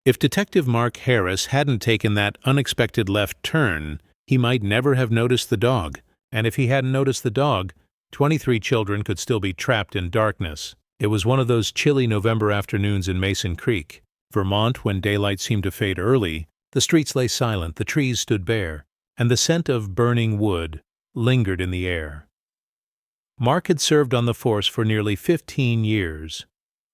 If Detective Mark Harris hadn't taken that unexpected left turn, he might never have noticed the dog. And if he hadn't noticed the dog, 23 children could still be trapped in darkness. It was one of those chilly November afternoons in Mason Creek, Vermont, when daylight seemed to fade early. The streets lay silent, the trees stood bare, and the scent of burning wood lingered in the air. Mark had served on the force for nearly 15 years,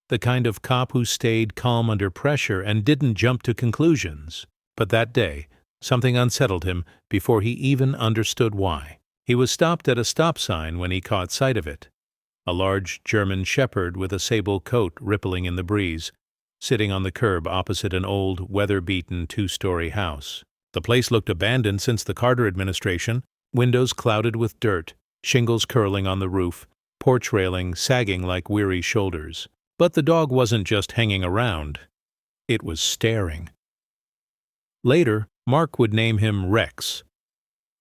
the kind of cop who stayed calm under pressure and didn't jump to conclusions. But that day, something unsettled him before he even understood why. He was stopped at a stop sign when he caught sight of it. A large German shepherd with a sable coat rippling in the breeze, sitting on the curb opposite an old, weather-beaten two-story house. The place looked abandoned since the Carter administration, windows clouded with dirt, shingles curling on the roof, porch railing sagging like weary shoulders. But the dog wasn't just hanging around. It was staring. Later, Mark would name him Rex.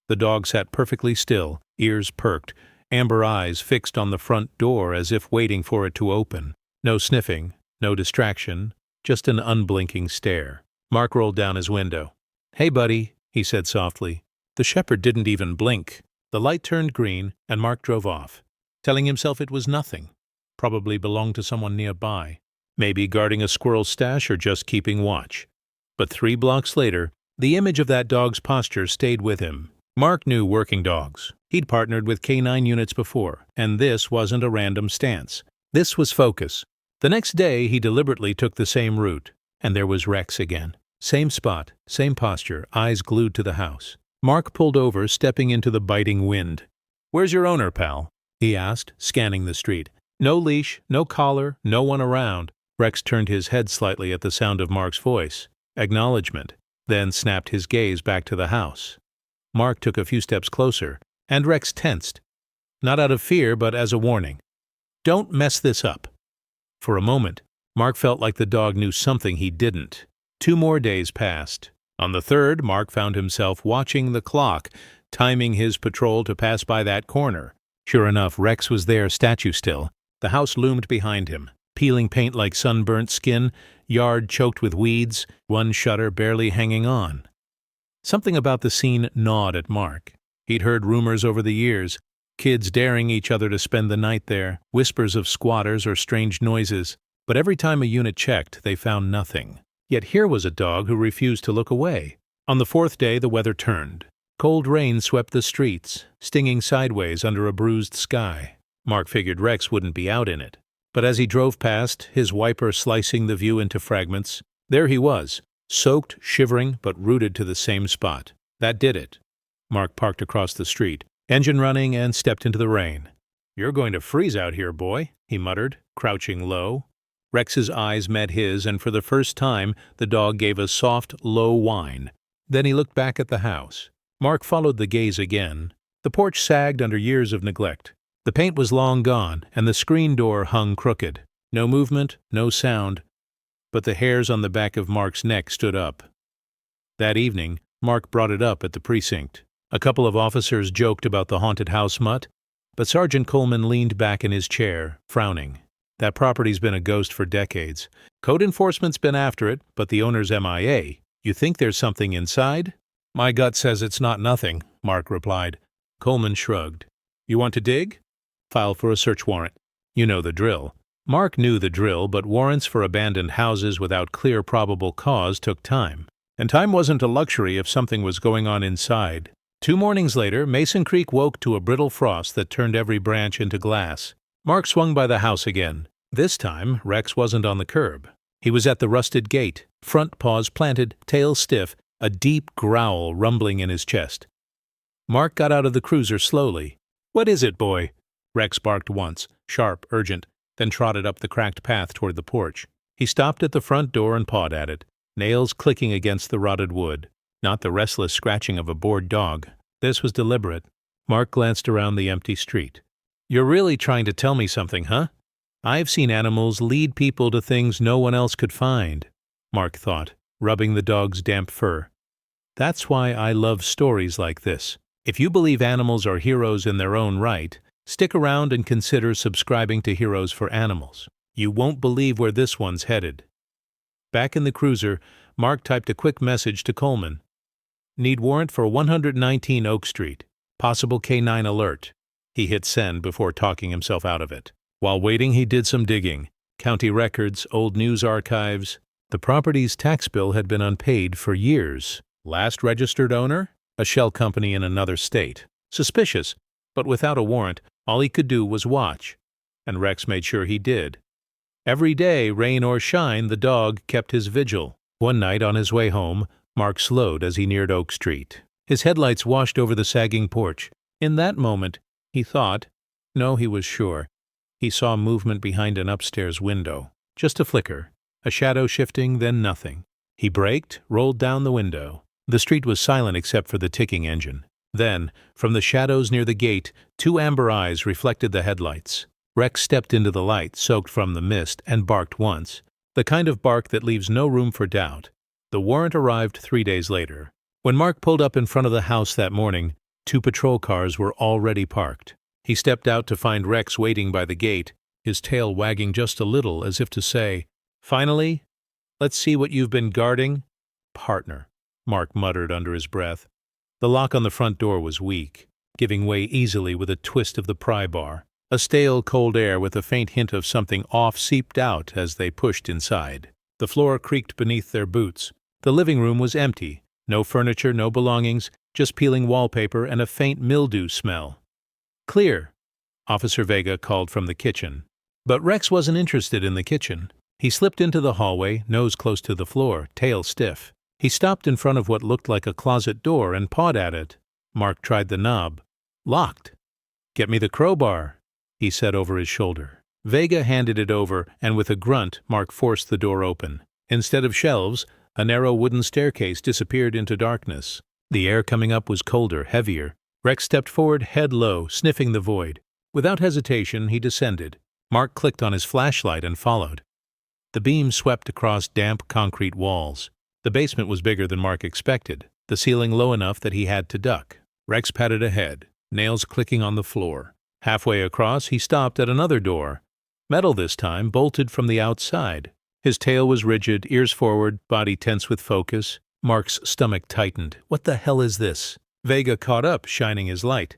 The dog sat perfectly still, ears perked, amber eyes fixed on the front door as if waiting for it to open. No sniffing, no distraction, just an unblinking stare. Mark rolled down his window. "Hey, buddy," he said softly. The shepherd didn't even blink. The light turned green, and Mark drove off, telling himself it was nothing. Probably belonged to someone nearby, maybe guarding a squirrel stash or just keeping watch. But 3 blocks later, the image of that dog's posture stayed with him. Mark knew working dogs. He'd partnered with canine units before, and this wasn't a random stance. This was focus. The next day, he deliberately took the same route, and there was Rex again. Same spot, same posture, eyes glued to the house. Mark pulled over, stepping into the biting wind. "Where's your owner, pal?" he asked, scanning the street. No leash, no collar, no one around. Rex turned his head slightly at the sound of Mark's voice. Acknowledgement, then snapped his gaze back to the house. Mark took a few steps closer, and Rex tensed. Not out of fear, but as a warning. "Don't mess this up." For a moment, Mark felt like the dog knew something he didn't. 2 more days passed. On the 3rd, Mark found himself watching the clock, timing his patrol to pass by that corner. Sure enough, Rex was there, statue still. The house loomed behind him, peeling paint like sunburnt skin, yard choked with weeds, one shutter barely hanging on. Something about the scene gnawed at Mark. He'd heard rumors over the years, kids daring each other to spend the night there, whispers of squatters or strange noises. But every time a unit checked, they found nothing. Yet here was a dog who refused to look away. On the 4th day, the weather turned. Cold rain swept the streets, stinging sideways under a bruised sky. Mark figured Rex wouldn't be out in it. But as he drove past, his wiper slicing the view into fragments, there he was, soaked, shivering, but rooted to the same spot. That did it. Mark parked across the street, engine running, and stepped into the rain. "You're going to freeze out here, boy," he muttered, crouching low. Rex's eyes met his, and for the first time, the dog gave a soft, low whine. Then he looked back at the house. Mark followed the gaze again. The porch sagged under years of neglect. The paint was long gone, and the screen door hung crooked. No movement, no sound, but the hairs on the back of Mark's neck stood up. That evening, Mark brought it up at the precinct. A couple of officers joked about the haunted house mutt, but Sergeant Coleman leaned back in his chair, frowning. That property's been a ghost for decades. Code enforcement's been after it, but the owner's MIA. You think there's something inside? "My gut says it's not nothing," Mark replied. Coleman shrugged. "You want to dig? File for a search warrant. You know the drill." Mark knew the drill, but warrants for abandoned houses without clear probable cause took time. And time wasn't a luxury if something was going on inside. 2 mornings later, Mason Creek woke to a brittle frost that turned every branch into glass. Mark swung by the house again. This time, Rex wasn't on the curb. He was at the rusted gate, front paws planted, tail stiff, a deep growl rumbling in his chest. Mark got out of the cruiser slowly. "What is it, boy?" Rex barked once, sharp, urgent, then trotted up the cracked path toward the porch. He stopped at the front door and pawed at it, nails clicking against the rotted wood. Not the restless scratching of a bored dog. This was deliberate. Mark glanced around the empty street. "You're really trying to tell me something, huh? I've seen animals lead people to things no one else could find," Mark thought, rubbing the dog's damp fur. "That's why I love stories like this. If you believe animals are heroes in their own right, stick around and consider subscribing to Heroes for Animals. You won't believe where this one's headed." Back in the cruiser, Mark typed a quick message to Coleman. Need warrant for 119 Oak Street. Possible canine alert. He hit send before talking himself out of it. While waiting, he did some digging. County records, old news archives. The property's tax bill had been unpaid for years. Last registered owner? A shell company in another state. Suspicious, but without a warrant, all he could do was watch. And Rex made sure he did. Every day, rain or shine, the dog kept his vigil. One night on his way home, Mark slowed as he neared Oak Street. His headlights washed over the sagging porch. In that moment, he thought, no, he was sure, he saw movement behind an upstairs window. Just a flicker, a shadow shifting, then nothing. He braked, rolled down the window. The street was silent except for the ticking engine. Then, from the shadows near the gate, two amber eyes reflected the headlights. Rex stepped into the light, soaked from the mist, and barked once. The kind of bark that leaves no room for doubt. The warrant arrived 3 days later. When Mark pulled up in front of the house that morning, 2 patrol cars were already parked. He stepped out to find Rex waiting by the gate, his tail wagging just a little as if to say, "Finally? Let's see what you've been guarding." "Partner," Mark muttered under his breath. The lock on the front door was weak, giving way easily with a twist of the pry bar. A stale, cold air with a faint hint of something off seeped out as they pushed inside. The floor creaked beneath their boots. The living room was empty. No furniture, no belongings, just peeling wallpaper and a faint mildew smell. "Clear," Officer Vega called from the kitchen. But Rex wasn't interested in the kitchen. He slipped into the hallway, nose close to the floor, tail stiff. He stopped in front of what looked like a closet door and pawed at it. Mark tried the knob. Locked. "Get me the crowbar," he said over his shoulder. Vega handed it over, and with a grunt, Mark forced the door open. Instead of shelves, a narrow wooden staircase disappeared into darkness. The air coming up was colder, heavier. Rex stepped forward, head low, sniffing the void. Without hesitation, he descended. Mark clicked on his flashlight and followed. The beam swept across damp concrete walls. The basement was bigger than Mark expected, the ceiling low enough that he had to duck. Rex padded ahead, nails clicking on the floor. Halfway across, he stopped at another door. Metal this time, bolted from the outside. His tail was rigid, ears forward, body tense with focus. Mark's stomach tightened. What the hell is this? Vega caught up, shining his light.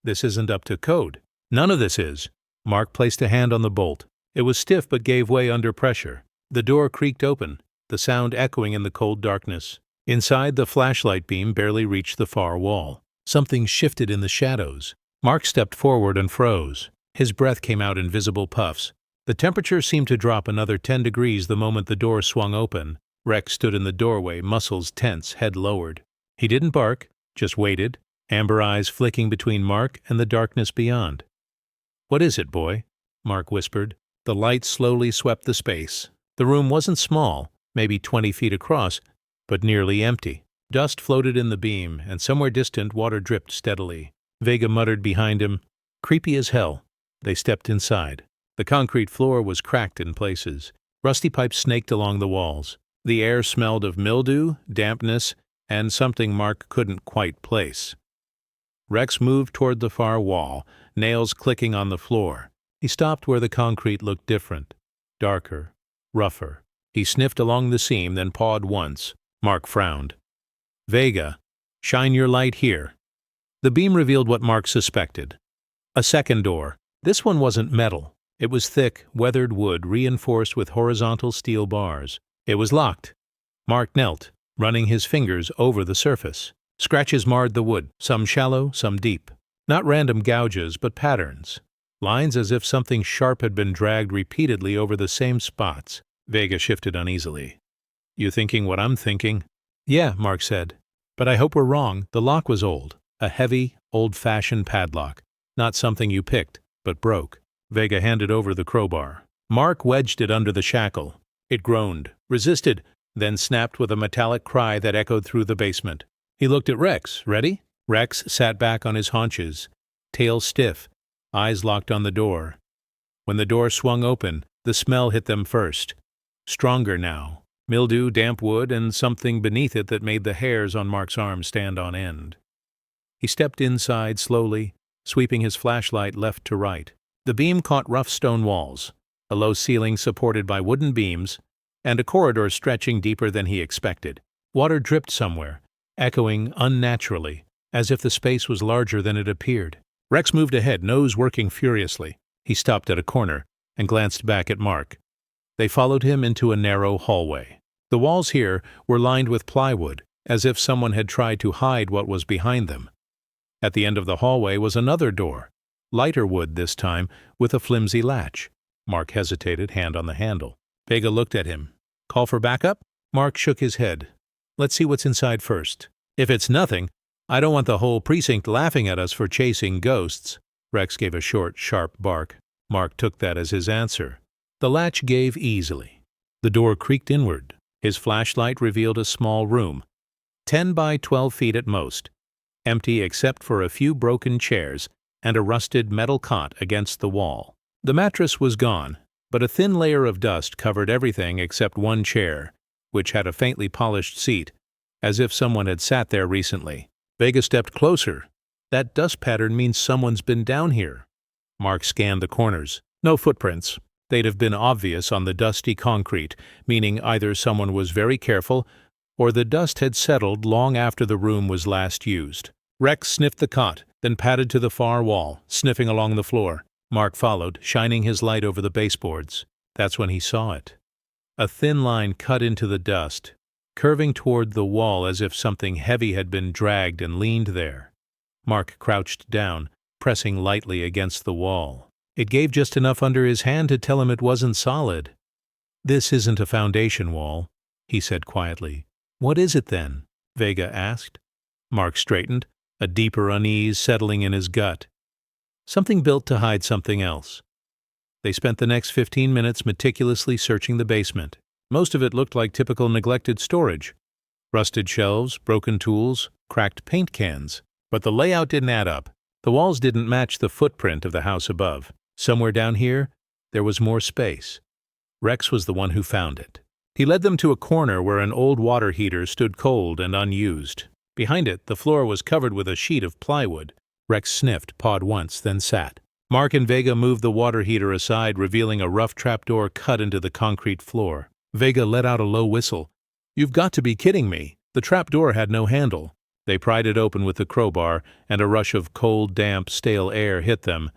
This isn't up to code. None of this is. Mark placed a hand on the bolt. It was stiff but gave way under pressure. The door creaked open, the sound echoing in the cold darkness. Inside, the flashlight beam barely reached the far wall. Something shifted in the shadows. Mark stepped forward and froze. His breath came out in visible puffs. The temperature seemed to drop another 10 degrees the moment the door swung open. Rex stood in the doorway, muscles tense, head lowered. He didn't bark, just waited, amber eyes flicking between Mark and the darkness beyond. "What is it, boy?" Mark whispered. The light slowly swept the space. The room wasn't small, maybe 20 feet across, but nearly empty. Dust floated in the beam, and somewhere distant water dripped steadily. Vega muttered behind him, "Creepy as hell." They stepped inside. The concrete floor was cracked in places. Rusty pipes snaked along the walls. The air smelled of mildew, dampness, and something Mark couldn't quite place. Rex moved toward the far wall, nails clicking on the floor. He stopped where the concrete looked different, darker, rougher. He sniffed along the seam, then pawed once. Mark frowned. "Vega, shine your light here." The beam revealed what Mark suspected. A second door. This one wasn't metal. It was thick, weathered wood reinforced with horizontal steel bars. It was locked. Mark knelt, running his fingers over the surface. Scratches marred the wood, some shallow, some deep. Not random gouges, but patterns. Lines as if something sharp had been dragged repeatedly over the same spots. Vega shifted uneasily. "You thinking what I'm thinking?" "Yeah," Mark said. "But I hope we're wrong. The lock was old. A heavy, old-fashioned padlock. Not something you picked, but broke." Vega handed over the crowbar. Mark wedged it under the shackle. It groaned, resisted, then snapped with a metallic cry that echoed through the basement. He looked at Rex. "Ready?" Rex sat back on his haunches, tail stiff, eyes locked on the door. When the door swung open, the smell hit them first. Stronger now. Mildew, damp wood, and something beneath it that made the hairs on Mark's arm stand on end. He stepped inside slowly, sweeping his flashlight left to right. The beam caught rough stone walls, a low ceiling supported by wooden beams, and a corridor stretching deeper than he expected. Water dripped somewhere, echoing unnaturally, as if the space was larger than it appeared. Rex moved ahead, nose working furiously. He stopped at a corner and glanced back at Mark. They followed him into a narrow hallway. The walls here were lined with plywood, as if someone had tried to hide what was behind them. At the end of the hallway was another door, lighter wood this time, with a flimsy latch. Mark hesitated, hand on the handle. Vega looked at him. "Call for backup?" Mark shook his head. "Let's see what's inside first. If it's nothing, I don't want the whole precinct laughing at us for chasing ghosts." Rex gave a short, sharp bark. Mark took that as his answer. The latch gave easily. The door creaked inward. His flashlight revealed a small room, 10 by 12 feet at most, empty except for a few broken chairs and a rusted metal cot against the wall. The mattress was gone, but a thin layer of dust covered everything except one chair, which had a faintly polished seat, as if someone had sat there recently. Vega stepped closer. "That dust pattern means someone's been down here." Mark scanned the corners. No footprints. They'd have been obvious on the dusty concrete, meaning either someone was very careful or the dust had settled long after the room was last used. Rex sniffed the cot, then padded to the far wall, sniffing along the floor. Mark followed, shining his light over the baseboards. That's when he saw it. A thin line cut into the dust, curving toward the wall as if something heavy had been dragged and leaned there. Mark crouched down, pressing lightly against the wall. It gave just enough under his hand to tell him it wasn't solid. "This isn't a foundation wall," he said quietly. "What is it then?" Vega asked. Mark straightened, a deeper unease settling in his gut. Something built to hide something else. They spent the next 15 minutes meticulously searching the basement. Most of it looked like typical neglected storage. Rusted shelves, broken tools, cracked paint cans. But the layout didn't add up. The walls didn't match the footprint of the house above. Somewhere down here, there was more space. Rex was the one who found it. He led them to a corner where an old water heater stood cold and unused. Behind it, the floor was covered with a sheet of plywood. Rex sniffed, pawed once, then sat. Mark and Vega moved the water heater aside, revealing a rough trapdoor cut into the concrete floor. Vega let out a low whistle. "You've got to be kidding me. The trapdoor had no handle." They pried it open with the crowbar, and a rush of cold, damp, stale air hit them.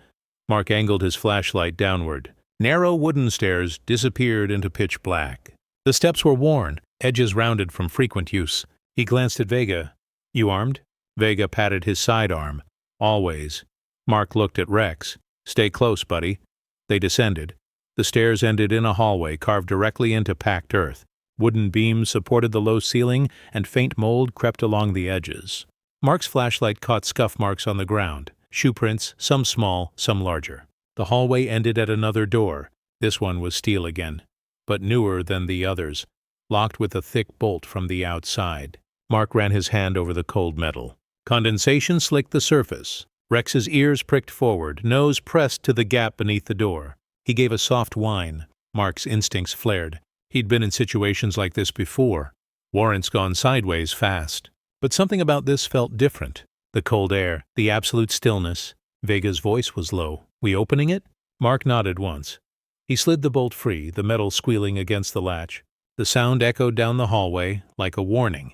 Mark angled his flashlight downward. Narrow wooden stairs disappeared into pitch black. The steps were worn, edges rounded from frequent use. He glanced at Vega. "You armed?" Vega patted his sidearm. "Always." Mark looked at Rex. "Stay close, buddy." They descended. The stairs ended in a hallway carved directly into packed earth. Wooden beams supported the low ceiling, and faint mold crept along the edges. Mark's flashlight caught scuff marks on the ground. Shoe prints, some small, some larger. The hallway ended at another door. This one was steel again, but newer than the others, locked with a thick bolt from the outside. Mark ran his hand over the cold metal. Condensation slicked the surface. Rex's ears pricked forward, nose pressed to the gap beneath the door. He gave a soft whine. Mark's instincts flared. He'd been in situations like this before. Warrants gone sideways fast. But something about this felt different. The cold air, the absolute stillness. Vega's voice was low. "We opening it?" Mark nodded once. He slid the bolt free, the metal squealing against the latch. The sound echoed down the hallway like a warning.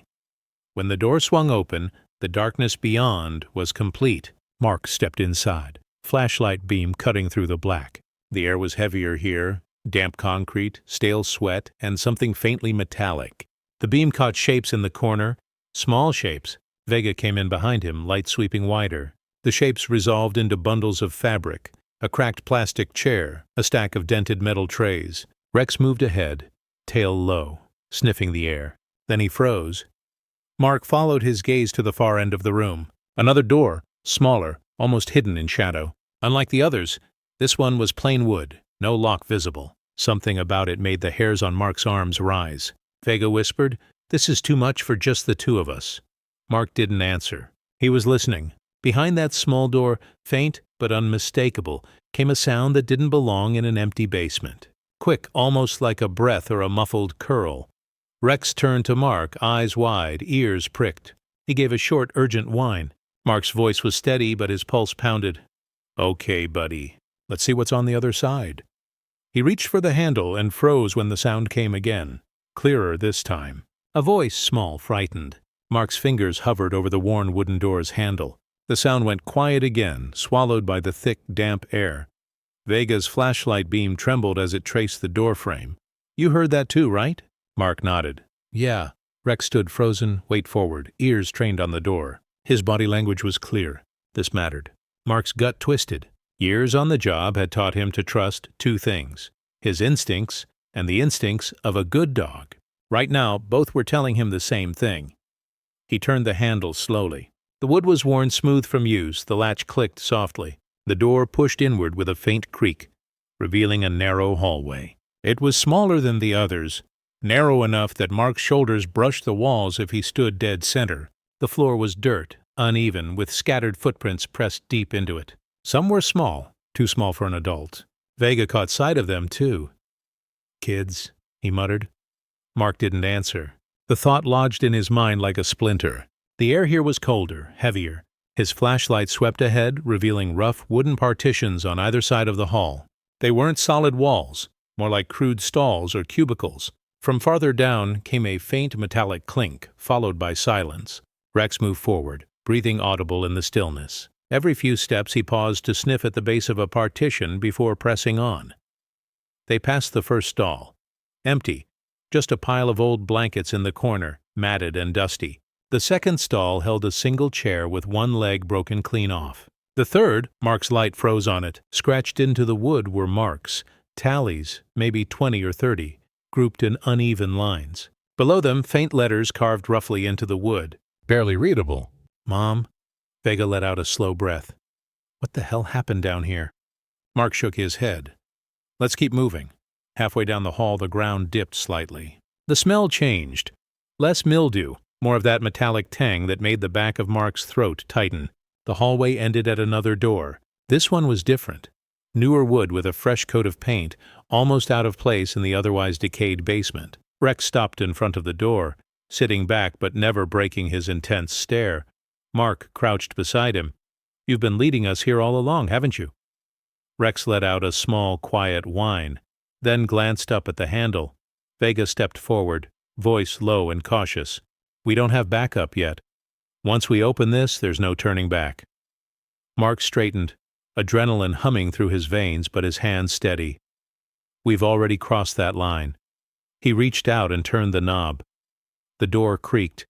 When the door swung open, the darkness beyond was complete. Mark stepped inside, flashlight beam cutting through the black. The air was heavier here, damp concrete, stale sweat, and something faintly metallic. The beam caught shapes in the corner, small shapes. Vega came in behind him, light sweeping wider. The shapes resolved into bundles of fabric, a cracked plastic chair, a stack of dented metal trays. Rex moved ahead, tail low, sniffing the air. Then he froze. Mark followed his gaze to the far end of the room. Another door, smaller, almost hidden in shadow. Unlike the others, this one was plain wood, no lock visible. Something about it made the hairs on Mark's arms rise. Vega whispered, "This is too much for just the two of us." Mark didn't answer. He was listening. Behind that small door, faint but unmistakable, came a sound that didn't belong in an empty basement. Quick, almost like a breath or a muffled curl. Rex turned to Mark, eyes wide, ears pricked. He gave a short, urgent whine. Mark's voice was steady, but his pulse pounded. "Okay, buddy. Let's see what's on the other side." He reached for the handle and froze when the sound came again. clearer this time. A voice, small, frightened. Mark's fingers hovered over the worn wooden door's handle. The sound went quiet again, swallowed by the thick, damp air. Vega's flashlight beam trembled as it traced the doorframe. "You heard that too, right?" Mark nodded. "Yeah." Rex stood frozen, weight forward, ears trained on the door. His body language was clear. This mattered. Mark's gut twisted. Years on the job had taught him to trust two things: his instincts and the instincts of a good dog. Right now, both were telling him the same thing. He turned the handle slowly. The wood was worn smooth from use, the latch clicked softly. The door pushed inward with a faint creak, revealing a narrow hallway. It was smaller than the others, narrow enough that Mark's shoulders brushed the walls if he stood dead center. The floor was dirt, uneven, with scattered footprints pressed deep into it. Some were small, too small for an adult. Vega caught sight of them, too. "Kids," he muttered. Mark didn't answer. The thought lodged in his mind like a splinter. The air here was colder, heavier. His flashlight swept ahead, revealing rough wooden partitions on either side of the hall. They weren't solid walls, more like crude stalls or cubicles. From farther down came a faint metallic clink, followed by silence. Rex moved forward, breathing audible in the stillness. Every few steps he paused to sniff at the base of a partition before pressing on. They passed the first stall. Empty, just a pile of old blankets in the corner, matted and dusty. The second stall held a single chair with one leg broken clean off. The third, Mark's light froze on it. Scratched into the wood were marks, tallies, maybe 20 or 30, grouped in uneven lines. Below them, faint letters carved roughly into the wood. Barely readable. "Mom?" Vega let out a slow breath. "What the hell happened down here?" Mark shook his head. "Let's keep moving." Halfway down the hall, the ground dipped slightly. The smell changed. Less mildew, more of that metallic tang that made the back of Mark's throat tighten. The hallway ended at another door. This one was different. Newer wood with a fresh coat of paint, almost out of place in the otherwise decayed basement. Rex stopped in front of the door, sitting back but never breaking his intense stare. Mark crouched beside him. "You've been leading us here all along, haven't you?" Rex let out a small, quiet whine, then glanced up at the handle. Vega stepped forward, voice low and cautious. "We don't have backup yet. Once we open this, there's no turning back." Mark straightened, adrenaline humming through his veins but his hands steady. "We've already crossed that line." He reached out and turned the knob. The door creaked,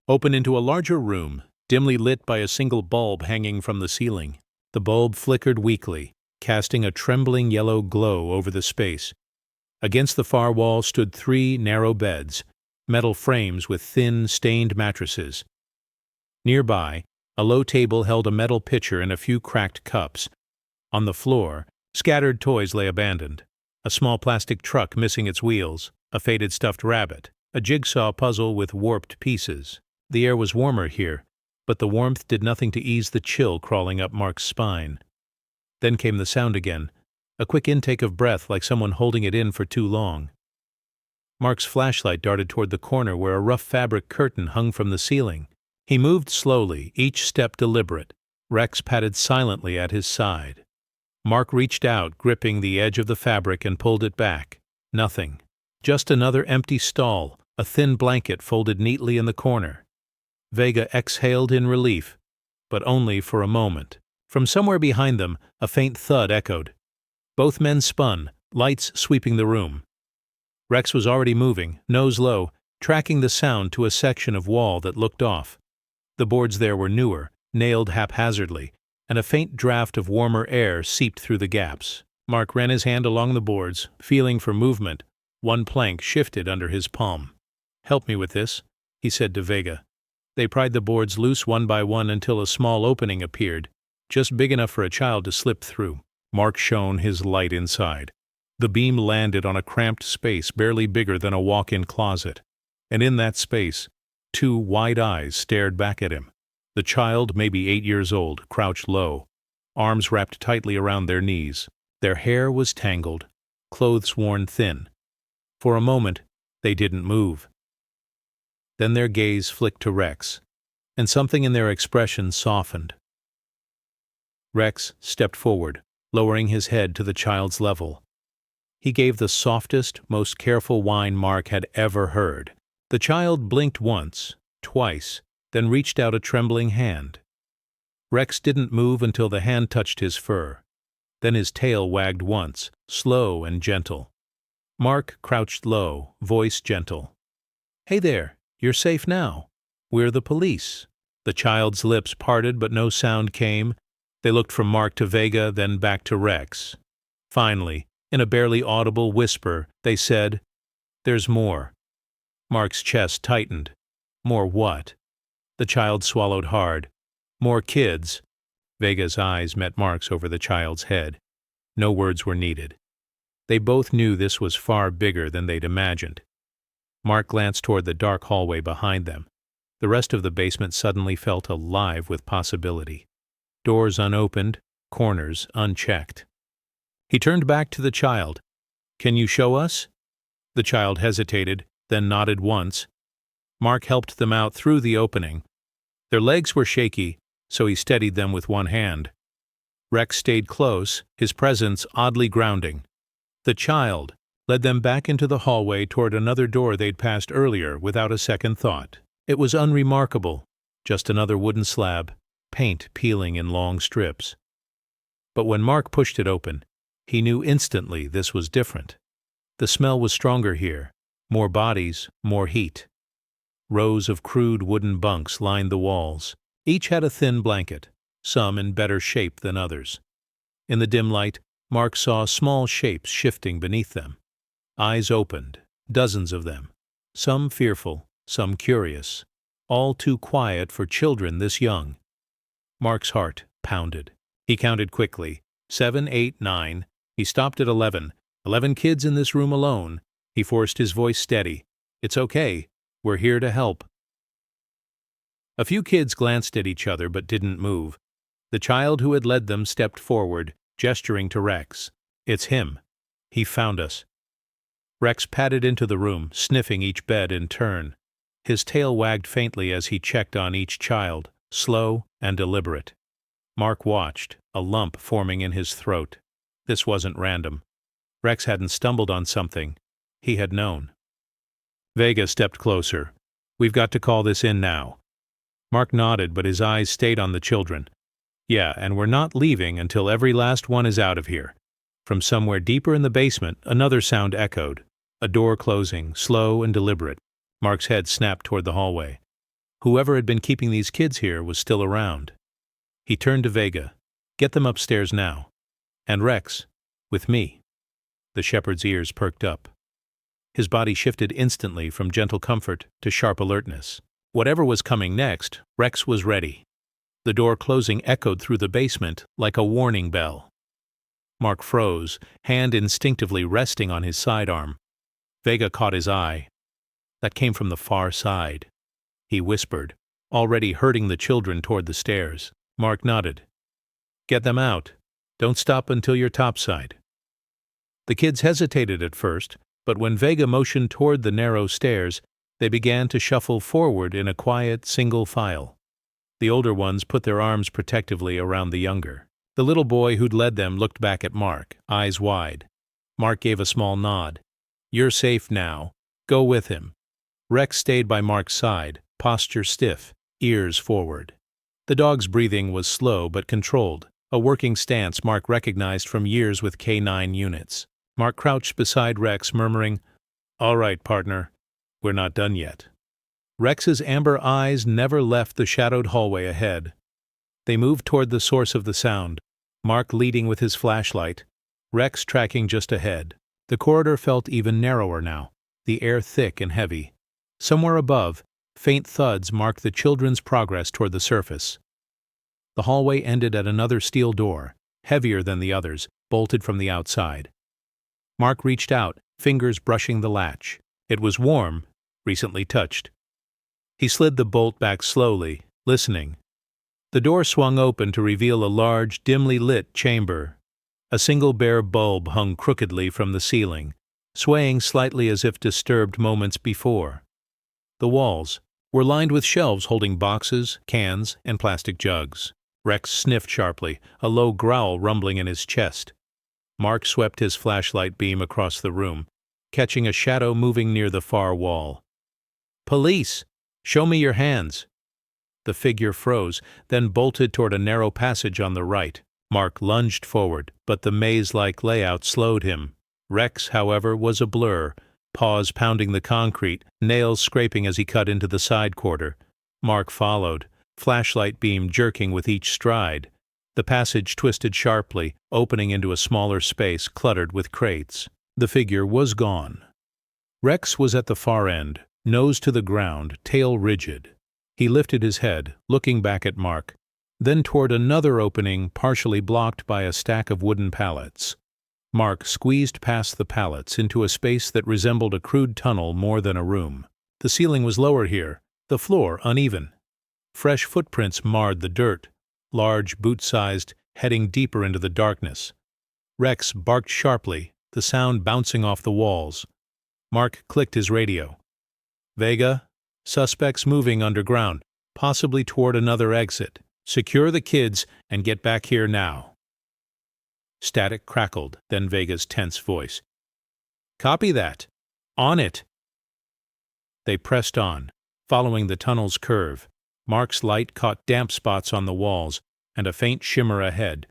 opened into a larger room, dimly lit by a single bulb hanging from the ceiling. The bulb flickered weakly, casting a trembling yellow glow over the space. Against the far wall stood 3 narrow beds, metal frames with thin, stained mattresses. Nearby, a low table held a metal pitcher and a few cracked cups. On the floor, scattered toys lay abandoned. A small plastic truck missing its wheels, a faded stuffed rabbit, a jigsaw puzzle with warped pieces. The air was warmer here, but the warmth did nothing to ease the chill crawling up Mark's spine. Then came the sound again, a quick intake of breath like someone holding it in for too long. Mark's flashlight darted toward the corner where a rough fabric curtain hung from the ceiling. He moved slowly, each step deliberate. Rex padded silently at his side. Mark reached out, gripping the edge of the fabric, and pulled it back. Nothing. Just another empty stall, a thin blanket folded neatly in the corner. Vega exhaled in relief, but only for a moment. From somewhere behind them, a faint thud echoed. Both men spun, lights sweeping the room. Rex was already moving, nose low, tracking the sound to a section of wall that looked off. The boards there were newer, nailed haphazardly, and a faint draft of warmer air seeped through the gaps. Mark ran his hand along the boards, feeling for movement. One plank shifted under his palm. "Help me with this," he said to Vega. They pried the boards loose one by one until a small opening appeared, just big enough for a child to slip through. Mark shone his light inside. The beam landed on a cramped space barely bigger than a walk-in closet, and in that space, 2 wide eyes stared back at him. The child, maybe 8 years old, crouched low, arms wrapped tightly around their knees. Their hair was tangled, clothes worn thin. For a moment, they didn't move. Then their gaze flicked to Rex, and something in their expression softened. Rex stepped forward, lowering his head to the child's level. He gave the softest, most careful whine Mark had ever heard. The child blinked once, twice, then reached out a trembling hand. Rex didn't move until the hand touched his fur. Then his tail wagged once, slow and gentle. Mark crouched low, voice gentle. "Hey there, you're safe now. We're the police." The child's lips parted but no sound came. They looked from Mark to Vega, then back to Rex. Finally, in a barely audible whisper, they said, "There's more." Mark's chest tightened. More what? The child swallowed hard. More kids. Vega's eyes met Mark's over the child's head. No words were needed. They both knew this was far bigger than they'd imagined. Mark glanced toward the dark hallway behind them. The rest of the basement suddenly felt alive with possibility. Doors unopened, corners unchecked. He turned back to the child. "Can you show us?" The child hesitated, then nodded once. Mark helped them out through the opening. Their legs were shaky, so he steadied them with one hand. Rex stayed close, his presence oddly grounding. The child led them back into the hallway toward another door they'd passed earlier without a second thought. It was unremarkable, just another wooden slab, paint peeling in long strips. But when Mark pushed it open, he knew instantly this was different. The smell was stronger here, more bodies, more heat. Rows of crude wooden bunks lined the walls. Each had a thin blanket, some in better shape than others. In the dim light, Mark saw small shapes shifting beneath them. Eyes opened, dozens of them, some fearful, some curious, all too quiet for children this young. Mark's heart pounded. He counted quickly. 7, 8, 9. He stopped at 11. 11 kids in this room alone. He forced his voice steady. "It's okay. We're here to help." A few kids glanced at each other but didn't move. The child who had led them stepped forward, gesturing to Rex. "It's him. He found us." Rex padded into the room, sniffing each bed in turn. His tail wagged faintly as he checked on each child, slow and deliberate. Mark watched, a lump forming in his throat. This wasn't random. Rex hadn't stumbled on something. He had known. Vega stepped closer. "We've got to call this in now." Mark nodded, but his eyes stayed on the children. "Yeah, and we're not leaving until every last one is out of here." From somewhere deeper in the basement, another sound echoed. A door closing, slow and deliberate. Mark's head snapped toward the hallway. Whoever had been keeping these kids here was still around. He turned to Vega. "Get them upstairs now. And Rex, with me." The shepherd's ears perked up. His body shifted instantly from gentle comfort to sharp alertness. Whatever was coming next, Rex was ready. The door closing echoed through the basement like a warning bell. Mark froze, hand instinctively resting on his sidearm. Vega caught his eye. That came from the far side. He whispered, already herding the children toward the stairs. Mark nodded. "Get them out. Don't stop until you're topside." The kids hesitated at first, but when Vega motioned toward the narrow stairs, they began to shuffle forward in a quiet, single file. The older ones put their arms protectively around the younger. The little boy who'd led them looked back at Mark, eyes wide. Mark gave a small nod. "You're safe now. Go with him." Rex stayed by Mark's side, posture stiff, ears forward. The dog's breathing was slow but controlled, a working stance Mark recognized from years with canine units. Mark crouched beside Rex, murmuring, "All right, partner. We're not done yet." Rex's amber eyes never left the shadowed hallway ahead. They moved toward the source of the sound, Mark leading with his flashlight, Rex tracking just ahead. The corridor felt even narrower now, the air thick and heavy. Somewhere above, faint thuds marked the children's progress toward the surface. The hallway ended at another steel door, heavier than the others, bolted from the outside. Mark reached out, fingers brushing the latch. It was warm, recently touched. He slid the bolt back slowly, listening. The door swung open to reveal a large, dimly lit chamber. A single bare bulb hung crookedly from the ceiling, swaying slightly as if disturbed moments before. The walls were lined with shelves holding boxes, cans, and plastic jugs. Rex sniffed sharply, a low growl rumbling in his chest. Mark swept his flashlight beam across the room, catching a shadow moving near the far wall. "Police! Show me your hands!" The figure froze, then bolted toward a narrow passage on the right. Mark lunged forward, but the maze-like layout slowed him. Rex, however, was a blur, paws pounding the concrete, nails scraping as he cut into the side quarter. Mark followed, flashlight beam jerking with each stride. The passage twisted sharply, opening into a smaller space cluttered with crates. The figure was gone. Rex was at the far end, nose to the ground, tail rigid. He lifted his head, looking back at Mark, then toward another opening partially blocked by a stack of wooden pallets. Mark squeezed past the pallets into a space that resembled a crude tunnel more than a room. The ceiling was lower here, the floor uneven. Fresh footprints marred the dirt, large, boot-sized, heading deeper into the darkness. Rex barked sharply, the sound bouncing off the walls. Mark clicked his radio. "Vega, suspects moving underground, possibly toward another exit. Secure the kids and get back here now." Static crackled, then Vega's tense voice. "Copy that. On it." They pressed on, following the tunnel's curve. Mark's light caught damp spots on the walls and a faint shimmer ahead,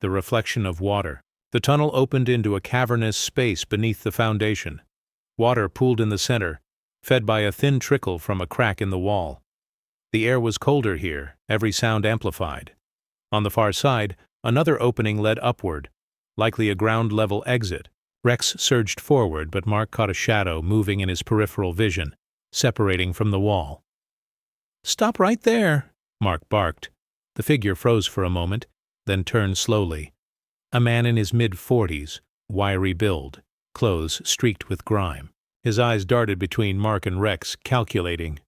the reflection of water. The tunnel opened into a cavernous space beneath the foundation. Water pooled in the center, fed by a thin trickle from a crack in the wall. The air was colder here, every sound amplified. On the far side, another opening led upward, likely a ground-level exit. Rex surged forward, but Mark caught a shadow moving in his peripheral vision, separating from the wall. "Stop right there," Mark barked. The figure froze for a moment, then turned slowly. A man in his mid-40s, wiry build, clothes streaked with grime. His eyes darted between Mark and Rex, calculating.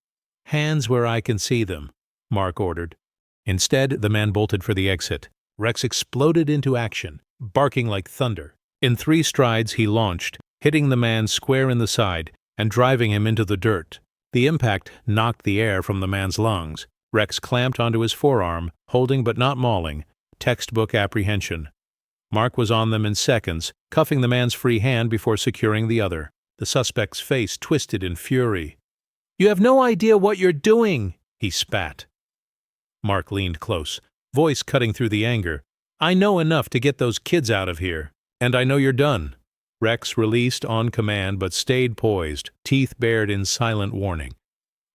"Hands where I can see them," Mark ordered. Instead, the man bolted for the exit. Rex exploded into action, barking like thunder. In 3 strides he launched, hitting the man square in the side and driving him into the dirt. The impact knocked the air from the man's lungs. Rex clamped onto his forearm, holding but not mauling, textbook apprehension. Mark was on them in seconds, cuffing the man's free hand before securing the other. The suspect's face twisted in fury. "You have no idea what you're doing," he spat. Mark leaned close, voice cutting through the anger. "I know enough to get those kids out of here, and I know you're done." Rex released on command but stayed poised, teeth bared in silent warning.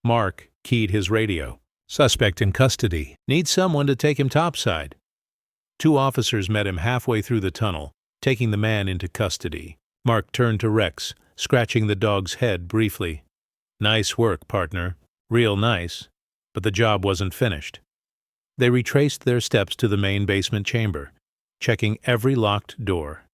Mark keyed his radio. "Suspect in custody. Need someone to take him topside." 2 officers met him halfway through the tunnel, taking the man into custody. Mark turned to Rex, scratching the dog's head briefly. "Nice work, partner. Real nice. But the job wasn't finished." They retraced their steps to the main basement chamber, checking every locked door,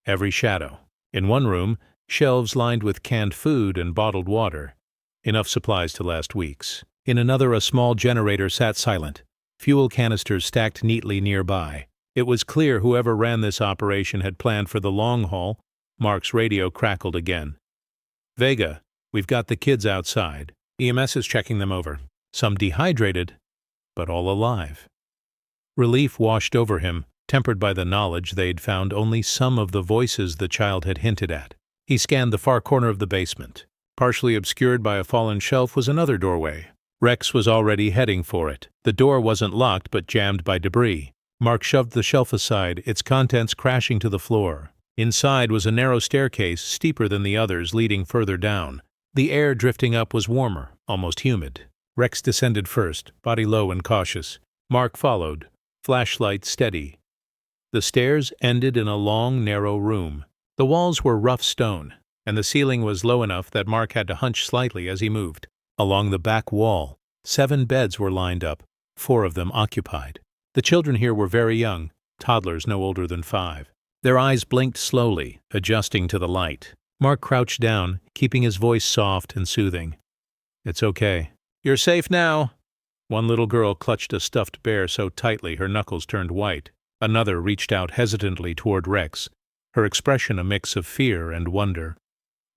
every shadow. In one room, shelves lined with canned food and bottled water, enough supplies to last weeks. In another, a small generator sat silent, fuel canisters stacked neatly nearby. It was clear whoever ran this operation had planned for the long haul. Mark's radio crackled again. "Vega, we've got the kids outside. EMS is checking them over. Some dehydrated, but all alive." Relief washed over him, tempered by the knowledge they'd found only some of the voices the child had hinted at. He scanned the far corner of the basement. Partially obscured by a fallen shelf was another doorway. Rex was already heading for it. The door wasn't locked but jammed by debris. Mark shoved the shelf aside, its contents crashing to the floor. Inside was a narrow staircase, steeper than the others, leading further down. The air drifting up was warmer, almost humid. Rex descended first, body low and cautious. Mark followed, flashlight steady. The stairs ended in a long, narrow room. The walls were rough stone, and the ceiling was low enough that Mark had to hunch slightly as he moved. Along the back wall, 7 beds were lined up, 4 of them occupied. The children here were very young, toddlers no older than 5. Their eyes blinked slowly, adjusting to the light. Mark crouched down, keeping his voice soft and soothing. "It's okay. You're safe now." One little girl clutched a stuffed bear so tightly her knuckles turned white. Another reached out hesitantly toward Rex, her expression a mix of fear and wonder.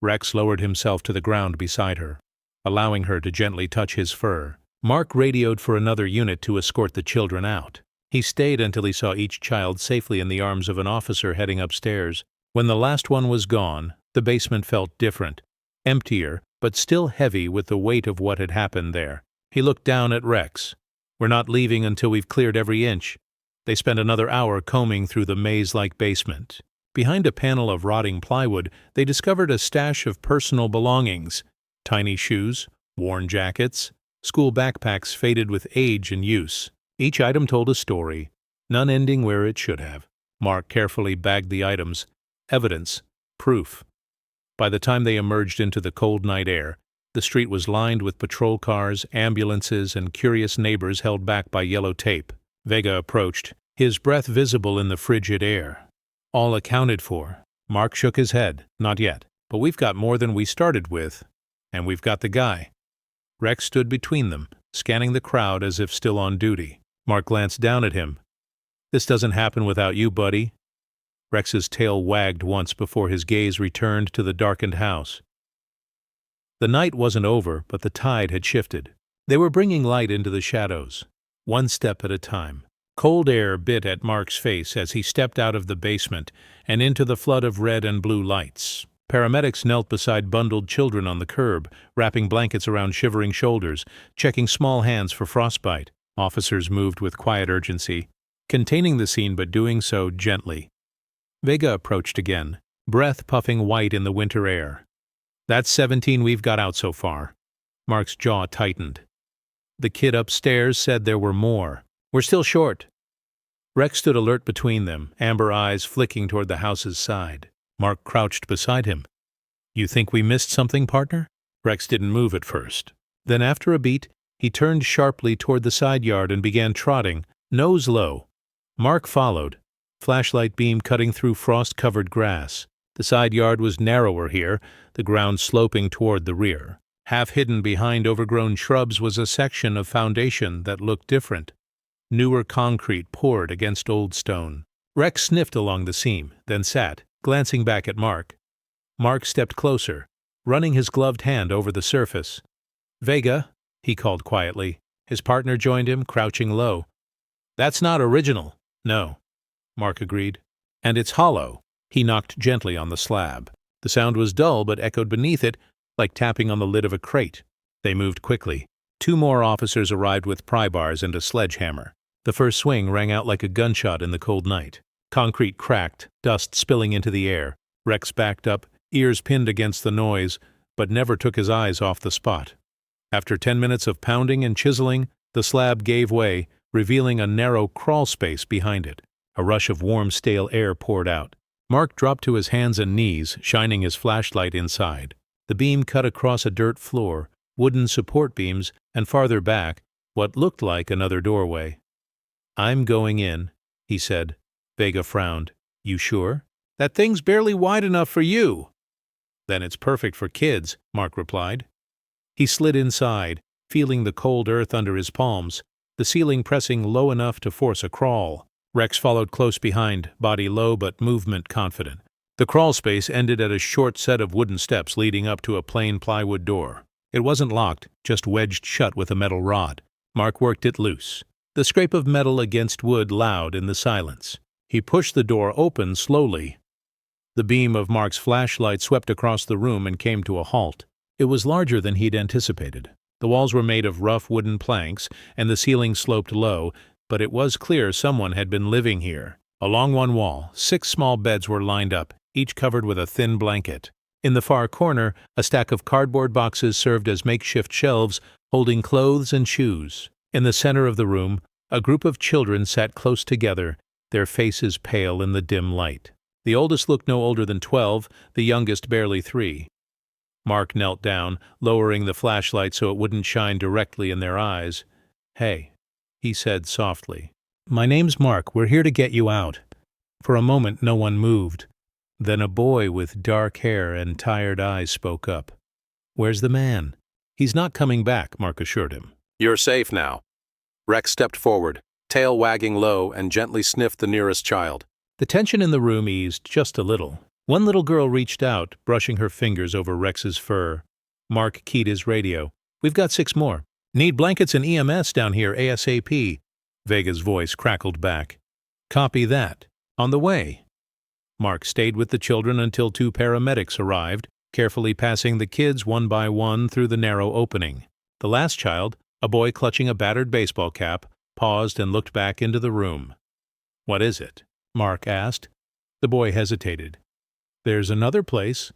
Rex lowered himself to the ground beside her, allowing her to gently touch his fur. Mark radioed for another unit to escort the children out. He stayed until he saw each child safely in the arms of an officer heading upstairs. When the last one was gone, the basement felt different, emptier, but still heavy with the weight of what had happened there. He looked down at Rex. "We're not leaving until we've cleared every inch." They spent another hour combing through the maze-like basement. Behind a panel of rotting plywood, they discovered a stash of personal belongings: tiny shoes, worn jackets, school backpacks faded with age and use. Each item told a story, none ending where it should have. Mark carefully bagged the items. Evidence. Proof. By the time they emerged into the cold night air, the street was lined with patrol cars, ambulances, and curious neighbors held back by yellow tape. Vega approached, his breath visible in the frigid air. "All accounted for." Mark shook his head. "Not yet. But we've got more than we started with. And we've got the guy." Rex stood between them, scanning the crowd as if still on duty. Mark glanced down at him. "This doesn't happen without you, buddy." Rex's tail wagged once before his gaze returned to the darkened house. The night wasn't over, but the tide had shifted. They were bringing light into the shadows, one step at a time. Cold air bit at Mark's face as he stepped out of the basement and into the flood of red and blue lights. Paramedics knelt beside bundled children on the curb, wrapping blankets around shivering shoulders, checking small hands for frostbite. Officers moved with quiet urgency, containing the scene but doing so gently. Vega approached again, breath puffing white in the winter air. "That's 17 we've got out so far." Mark's jaw tightened. The kid upstairs said there were more. "We're still short." Rex stood alert between them, amber eyes flicking toward the house's side. Mark crouched beside him. "You think we missed something, partner?" Rex didn't move at first. Then after a beat, he turned sharply toward the side yard and began trotting, nose low. Mark followed, flashlight beam cutting through frost-covered grass. The side yard was narrower here, the ground sloping toward the rear. Half hidden behind overgrown shrubs was a section of foundation that looked different. Newer concrete poured against old stone. Rex sniffed along the seam, then sat, glancing back at Mark. Mark stepped closer, running his gloved hand over the surface. "Vega," he called quietly. His partner joined him, crouching low. "That's not original." "No," Mark agreed. "And it's hollow." He knocked gently on the slab. The sound was dull but echoed beneath it, like tapping on the lid of a crate. They moved quickly. 2 more officers arrived with pry bars and a sledgehammer. The first swing rang out like a gunshot in the cold night. Concrete cracked, dust spilling into the air. Rex backed up, ears pinned against the noise, but never took his eyes off the spot. After 10 minutes of pounding and chiseling, the slab gave way, revealing a narrow crawl space behind it. A rush of warm, stale air poured out. Mark dropped to his hands and knees, shining his flashlight inside. The beam cut across a dirt floor, wooden support beams, and farther back, what looked like another doorway. "I'm going in," he said. Vega frowned. "You sure?" "That thing's barely wide enough for you." "Then it's perfect for kids," Mark replied. He slid inside, feeling the cold earth under his palms, the ceiling pressing low enough to force a crawl. Rex followed close behind, body low but movement confident. The crawl space ended at a short set of wooden steps leading up to a plain plywood door. It wasn't locked, just wedged shut with a metal rod. Mark worked it loose. The scrape of metal against wood loud in the silence. He pushed the door open slowly. The beam of Mark's flashlight swept across the room and came to a halt. It was larger than he'd anticipated. The walls were made of rough wooden planks, and the ceiling sloped low, but it was clear someone had been living here. Along one wall, 6 small beds were lined up, each covered with a thin blanket. In the far corner, a stack of cardboard boxes served as makeshift shelves, holding clothes and shoes. In the center of the room, a group of children sat close together, their faces pale in the dim light. The oldest looked no older than 12, the youngest barely 3. Mark knelt down, lowering the flashlight so it wouldn't shine directly in their eyes. "Hey," he said softly. "My name's Mark. We're here to get you out." For a moment no one moved. Then a boy with dark hair and tired eyes spoke up. "Where's the man?" "He's not coming back," Mark assured him. "You're safe now." Rex stepped forward, tail wagging low, and gently sniffed the nearest child. The tension in the room eased just a little. One little girl reached out, brushing her fingers over Rex's fur. Mark keyed his radio. "We've got 6 more. Need blankets and EMS down here ASAP." Vega's voice crackled back. Copy that. On the way. Mark stayed with the children until 2 paramedics arrived, carefully passing the kids one by one through the narrow opening. The last child, a boy clutching a battered baseball cap, paused and looked back into the room. What is it? Mark asked. The boy hesitated. There's another place.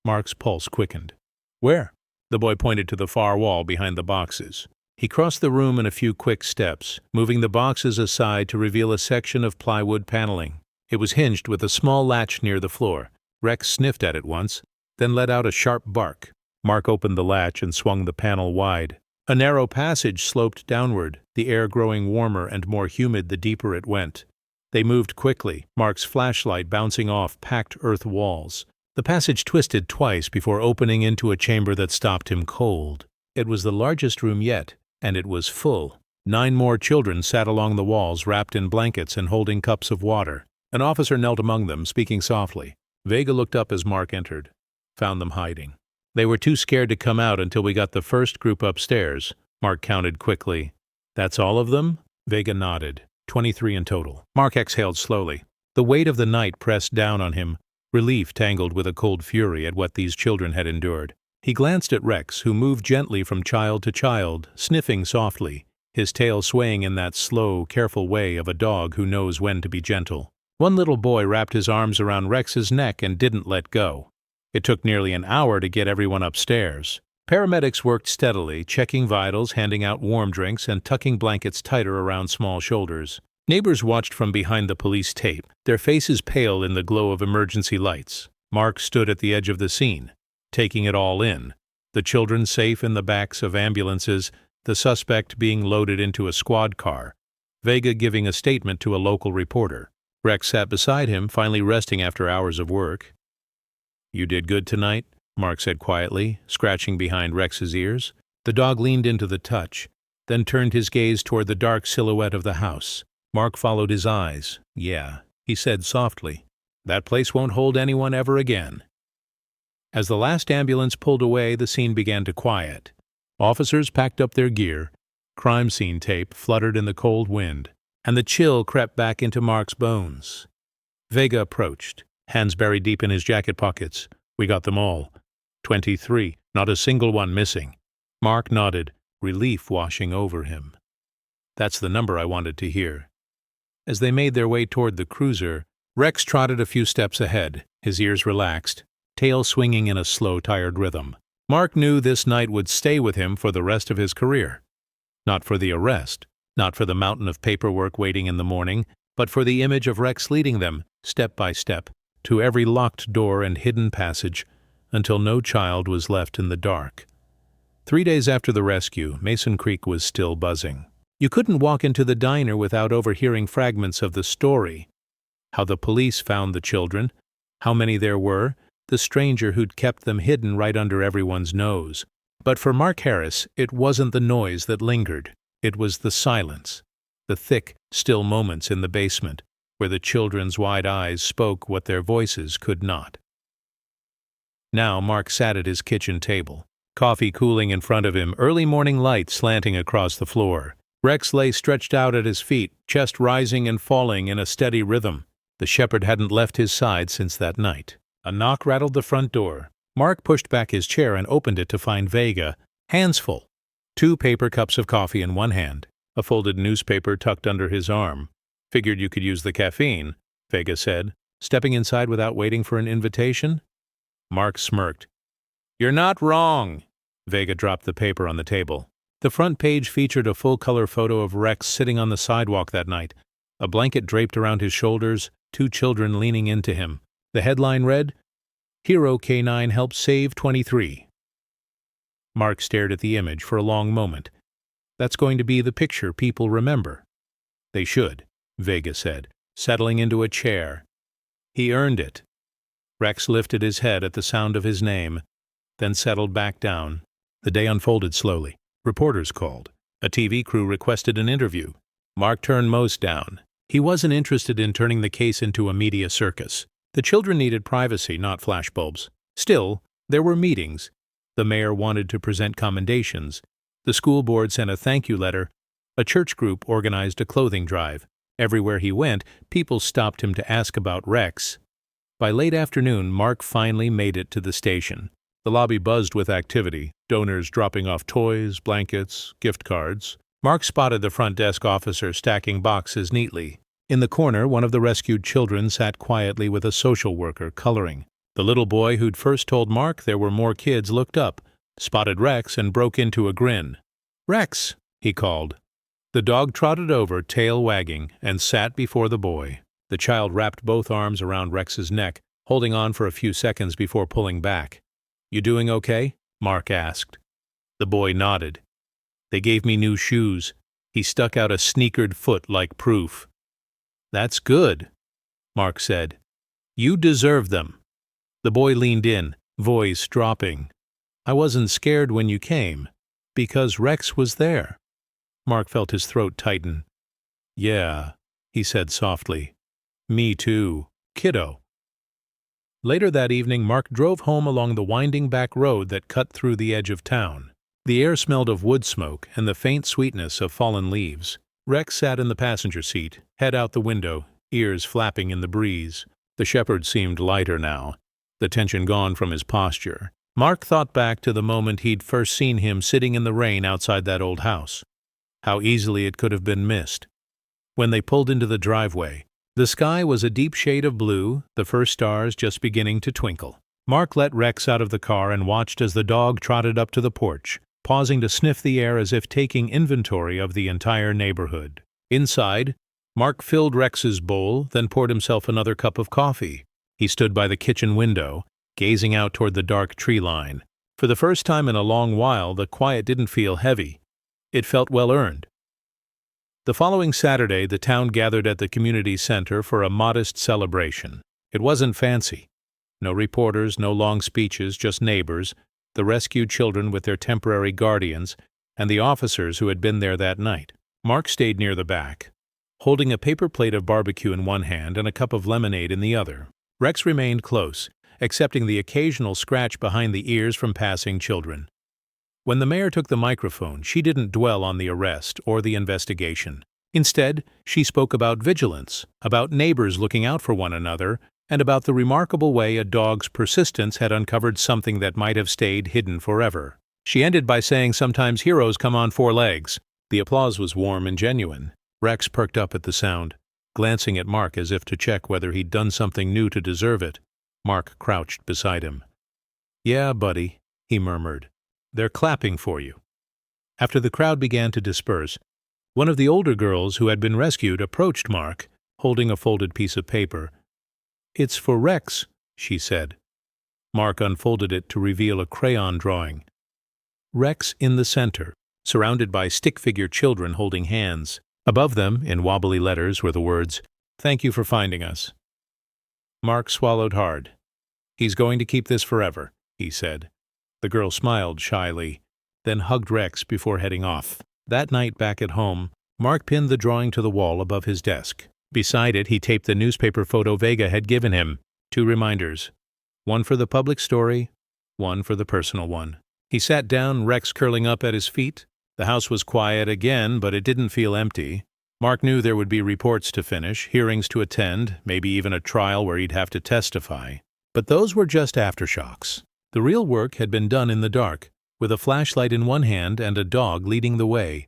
Mark's pulse quickened. Where? The boy pointed to the far wall behind the boxes. He crossed the room in a few quick steps, moving the boxes aside to reveal a section of plywood paneling. It was hinged with a small latch near the floor. Rex sniffed at it once, then let out a sharp bark. Mark opened the latch and swung the panel wide. A narrow passage sloped downward, the air growing warmer and more humid the deeper it went. They moved quickly, Mark's flashlight bouncing off packed earth walls. The passage twisted twice before opening into a chamber that stopped him cold. It was the largest room yet, and it was full. 9 more children sat along the walls wrapped in blankets and holding cups of water. An officer knelt among them, speaking softly. Vega looked up as Mark entered. Found them hiding. They were too scared to come out until we got the first group upstairs. Mark counted quickly. That's all of them? Vega nodded. 23 in total. Mark exhaled slowly. The weight of the night pressed down on him, relief tangled with a cold fury at what these children had endured. He glanced at Rex, who moved gently from child to child, sniffing softly, his tail swaying in that slow, careful way of a dog who knows when to be gentle. One little boy wrapped his arms around Rex's neck and didn't let go. It took nearly an hour to get everyone upstairs. Paramedics worked steadily, checking vitals, handing out warm drinks, and tucking blankets tighter around small shoulders. Neighbors watched from behind the police tape, their faces pale in the glow of emergency lights. Mark stood at the edge of the scene, taking it all in. The children safe in the backs of ambulances, the suspect being loaded into a squad car, Vega giving a statement to a local reporter. Rex sat beside him, finally resting after hours of work. You did good tonight, Mark said quietly, scratching behind Rex's ears. The dog leaned into the touch, then turned his gaze toward the dark silhouette of the house. Mark followed his eyes. Yeah, he said softly. That place won't hold anyone ever again. As the last ambulance pulled away, the scene began to quiet. Officers packed up their gear. Crime scene tape fluttered in the cold wind, and the chill crept back into Mark's bones. Vega approached, hands buried deep in his jacket pockets. We got them all. 23, not a single one missing. Mark nodded, relief washing over him. That's the number I wanted to hear. As they made their way toward the cruiser, Rex trotted a few steps ahead, his ears relaxed, tail swinging in a slow, tired rhythm. Mark knew this night would stay with him for the rest of his career. Not for the arrest, not for the mountain of paperwork waiting in the morning, but for the image of Rex leading them, step by step, to every locked door and hidden passage, until no child was left in the dark. 3 days after the rescue, Mason Creek was still buzzing. You couldn't walk into the diner without overhearing fragments of the story. How the police found the children, how many there were, the stranger who'd kept them hidden right under everyone's nose. But for Mark Harris, it wasn't the noise that lingered. It was the silence, the thick, still moments in the basement, where the children's wide eyes spoke what their voices could not. Now Mark sat at his kitchen table, coffee cooling in front of him, early morning light slanting across the floor. Rex lay stretched out at his feet, chest rising and falling in a steady rhythm. The shepherd hadn't left his side since that night. A knock rattled the front door. Mark pushed back his chair and opened it to find Vega, hands full. 2 paper cups of coffee in one hand, a folded newspaper tucked under his arm. Figured you could use the caffeine, Vega said, stepping inside without waiting for an invitation. Mark smirked. You're not wrong. Vega dropped the paper on the table. The front page featured a full-color photo of Rex sitting on the sidewalk that night, a blanket draped around his shoulders, 2 children leaning into him. The headline read, Hero Canine Helps Save 23. Mark stared at the image for a long moment. That's going to be the picture people remember. They should, Vega said, settling into a chair. He earned it. Rex lifted his head at the sound of his name, then settled back down. The day unfolded slowly. Reporters called. A TV crew requested an interview. Mark turned most down. He wasn't interested in turning the case into a media circus. The children needed privacy, not flashbulbs. Still, there were meetings. The mayor wanted to present commendations. The school board sent a thank you letter. A church group organized a clothing drive. Everywhere he went, people stopped him to ask about Rex. By late afternoon, Mark finally made it to the station. The lobby buzzed with activity, donors dropping off toys, blankets, gift cards. Mark spotted the front desk officer stacking boxes neatly. In the corner, one of the rescued children sat quietly with a social worker coloring. The little boy who'd first told Mark there were more kids looked up, spotted Rex, and broke into a grin. "Rex!" he called. The dog trotted over, tail wagging, and sat before the boy. The child wrapped both arms around Rex's neck, holding on for a few seconds before pulling back. "You doing okay?" Mark asked. The boy nodded. "They gave me new shoes." He stuck out a sneakered foot like proof. "That's good," Mark said. "You deserve them." The boy leaned in, voice dropping. "I wasn't scared when you came, because Rex was there." Mark felt his throat tighten. "Yeah," he said softly. "Me too, kiddo." Later that evening, Mark drove home along the winding back road that cut through the edge of town. The air smelled of wood smoke and the faint sweetness of fallen leaves. Rex sat in the passenger seat, head out the window, ears flapping in the breeze. The shepherd seemed lighter now, the tension gone from his posture. Mark thought back to the moment he'd first seen him sitting in the rain outside that old house. How easily it could have been missed. When they pulled into the driveway, the sky was a deep shade of blue, the first stars just beginning to twinkle. Mark let Rex out of the car and watched as the dog trotted up to the porch, pausing to sniff the air as if taking inventory of the entire neighborhood. Inside, Mark filled Rex's bowl, then poured himself another cup of coffee. He stood by the kitchen window, gazing out toward the dark tree line. For the first time in a long while, the quiet didn't feel heavy. It felt well-earned. The following Saturday, the town gathered at the community center for a modest celebration. It wasn't fancy. No reporters, no long speeches, just neighbors, the rescued children with their temporary guardians, and the officers who had been there that night. Mark stayed near the back, holding a paper plate of barbecue in one hand and a cup of lemonade in the other. Rex remained close, accepting the occasional scratch behind the ears from passing children. When the mayor took the microphone, she didn't dwell on the arrest or the investigation. Instead, she spoke about vigilance, about neighbors looking out for one another, and about the remarkable way a dog's persistence had uncovered something that might have stayed hidden forever. She ended by saying sometimes heroes come on four legs. The applause was warm and genuine. Rex perked up at the sound, glancing at Mark as if to check whether he'd done something new to deserve it. Mark crouched beside him. "Yeah, buddy," he murmured. "They're clapping for you." After the crowd began to disperse, one of the older girls who had been rescued approached Mark, holding a folded piece of paper. "It's for Rex," she said. Mark unfolded it to reveal a crayon drawing. Rex in the center, surrounded by stick-figure children holding hands. Above them, in wobbly letters, were the words, "Thank you for finding us." Mark swallowed hard. "He's going to keep this forever," he said. The girl smiled shyly, then hugged Rex before heading off. That night back at home, Mark pinned the drawing to the wall above his desk. Beside it, he taped the newspaper photo Vega had given him. 2 reminders. One for the public story, one for the personal one. He sat down, Rex curling up at his feet. The house was quiet again, but it didn't feel empty. Mark knew there would be reports to finish, hearings to attend, maybe even a trial where he'd have to testify. But those were just aftershocks. The real work had been done in the dark, with a flashlight in one hand and a dog leading the way.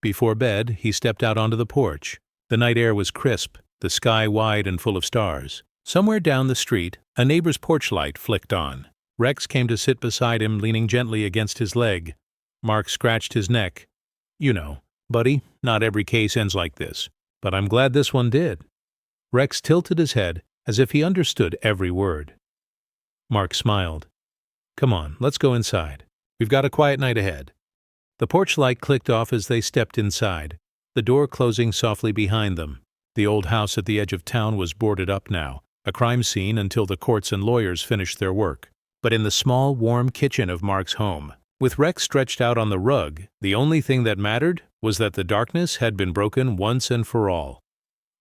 Before bed, he stepped out onto the porch. The night air was crisp, the sky wide and full of stars. Somewhere down the street, a neighbor's porch light flicked on. Rex came to sit beside him, leaning gently against his leg. Mark scratched his neck. "You know, buddy, not every case ends like this, but I'm glad this one did." Rex tilted his head as if he understood every word. Mark smiled. "Come on, let's go inside. We've got a quiet night ahead." The porch light clicked off as they stepped inside, the door closing softly behind them. The old house at the edge of town was boarded up now, a crime scene until the courts and lawyers finished their work. But in the small, warm kitchen of Mark's home, with Rex stretched out on the rug, the only thing that mattered was that the darkness had been broken once and for all.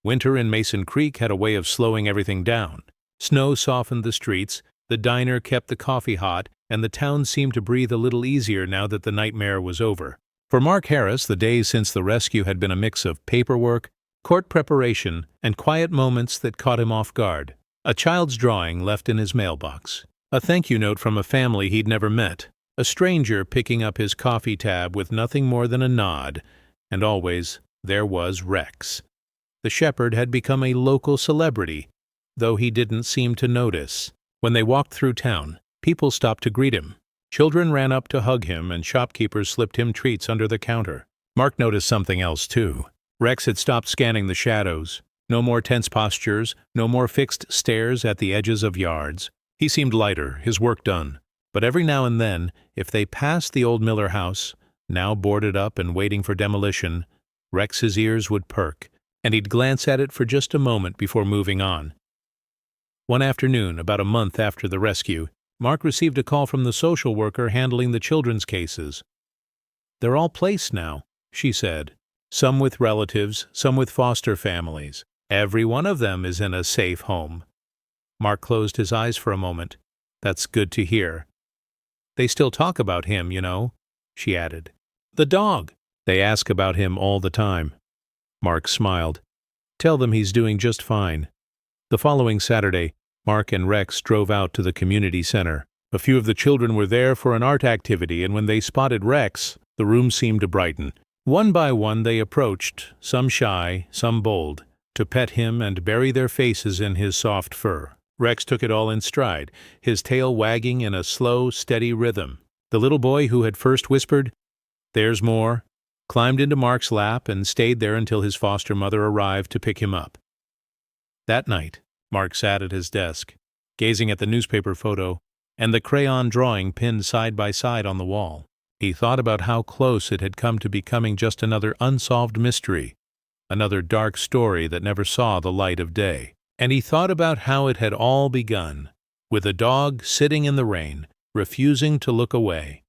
Winter in Mason Creek had a way of slowing everything down. Snow softened the streets, the diner kept the coffee hot, and the town seemed to breathe a little easier now that the nightmare was over. For Mark Harris, the days since the rescue had been a mix of paperwork, court preparation, and quiet moments that caught him off guard. A child's drawing left in his mailbox. A thank you note from a family he'd never met. A stranger picking up his coffee tab with nothing more than a nod. And always, there was Rex. The shepherd had become a local celebrity, though he didn't seem to notice. When they walked through town, people stopped to greet him. Children ran up to hug him, and shopkeepers slipped him treats under the counter. Mark noticed something else, too. Rex had stopped scanning the shadows. No more tense postures, no more fixed stares at the edges of yards. He seemed lighter, his work done. But every now and then, if they passed the old Miller house, now boarded up and waiting for demolition, Rex's ears would perk, and he'd glance at it for just a moment before moving on. One afternoon, about a month after the rescue, Mark received a call from the social worker handling the children's cases. "They're all placed now," she said. "Some with relatives, some with foster families. Every one of them is in a safe home." Mark closed his eyes for a moment. "That's good to hear." "They still talk about him, you know," she added. "The dog. They ask about him all the time." Mark smiled. "Tell them he's doing just fine." The following Saturday, Mark and Rex drove out to the community center. A few of the children were there for an art activity, and when they spotted Rex, the room seemed to brighten. One by one they approached, some shy, some bold, to pet him and bury their faces in his soft fur. Rex took it all in stride, his tail wagging in a slow, steady rhythm. The little boy who had first whispered, "There's more," climbed into Mark's lap and stayed there until his foster mother arrived to pick him up. That night, Mark sat at his desk, gazing at the newspaper photo and the crayon drawing pinned side by side on the wall. He thought about how close it had come to becoming just another unsolved mystery, another dark story that never saw the light of day. And he thought about how it had all begun, with a dog sitting in the rain, refusing to look away.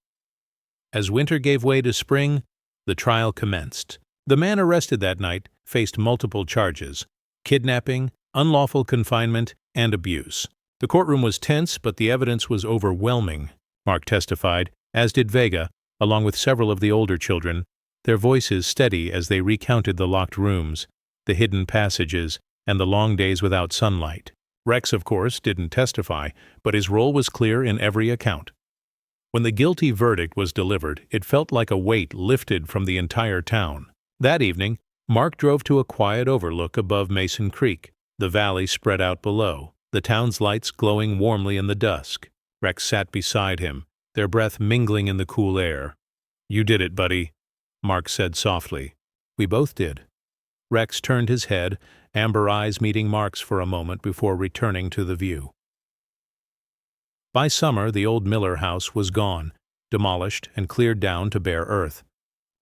As winter gave way to spring, the trial commenced. The man arrested that night faced multiple charges: kidnapping, unlawful confinement, and abuse. The courtroom was tense, but the evidence was overwhelming. Mark testified, as did Vega, along with several of the older children, their voices steady as they recounted the locked rooms, the hidden passages, and the long days without sunlight. Rex, of course, didn't testify, but his role was clear in every account. When the guilty verdict was delivered, it felt like a weight lifted from the entire town. That evening, Mark drove to a quiet overlook above Mason Creek. The valley spread out below, the town's lights glowing warmly in the dusk. Rex sat beside him, their breath mingling in the cool air. "You did it, buddy," Mark said softly. "We both did." Rex turned his head, amber eyes meeting Mark's for a moment before returning to the view. By summer, the old Miller house was gone, demolished and cleared down to bare earth.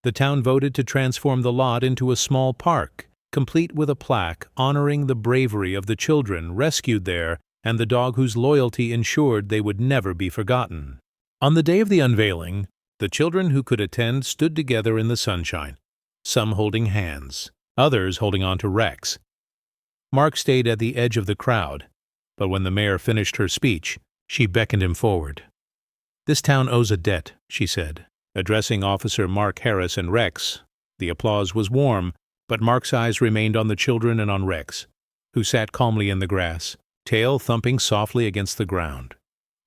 The town voted to transform the lot into a small park, complete with a plaque honoring the bravery of the children rescued there and the dog whose loyalty ensured they would never be forgotten. On the day of the unveiling, the children who could attend stood together in the sunshine, some holding hands, others holding on to Rex. Mark stayed at the edge of the crowd, but when the mayor finished her speech, she beckoned him forward. "This town owes a debt," she said, addressing Officer Mark Harris and Rex. The applause was warm, but Mark's eyes remained on the children and on Rex, who sat calmly in the grass, tail thumping softly against the ground.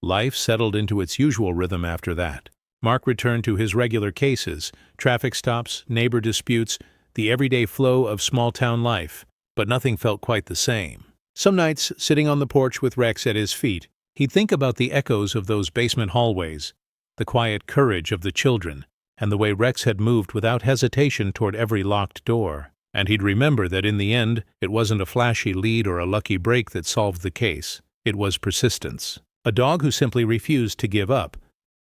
Life settled into its usual rhythm after that. Mark returned to his regular cases, traffic stops, neighbor disputes, the everyday flow of small-town life, but nothing felt quite the same. Some nights, sitting on the porch with Rex at his feet, he'd think about the echoes of those basement hallways, the quiet courage of the children, and the way Rex had moved without hesitation toward every locked door. And he'd remember that in the end, it wasn't a flashy lead or a lucky break that solved the case. It was persistence. A dog who simply refused to give up,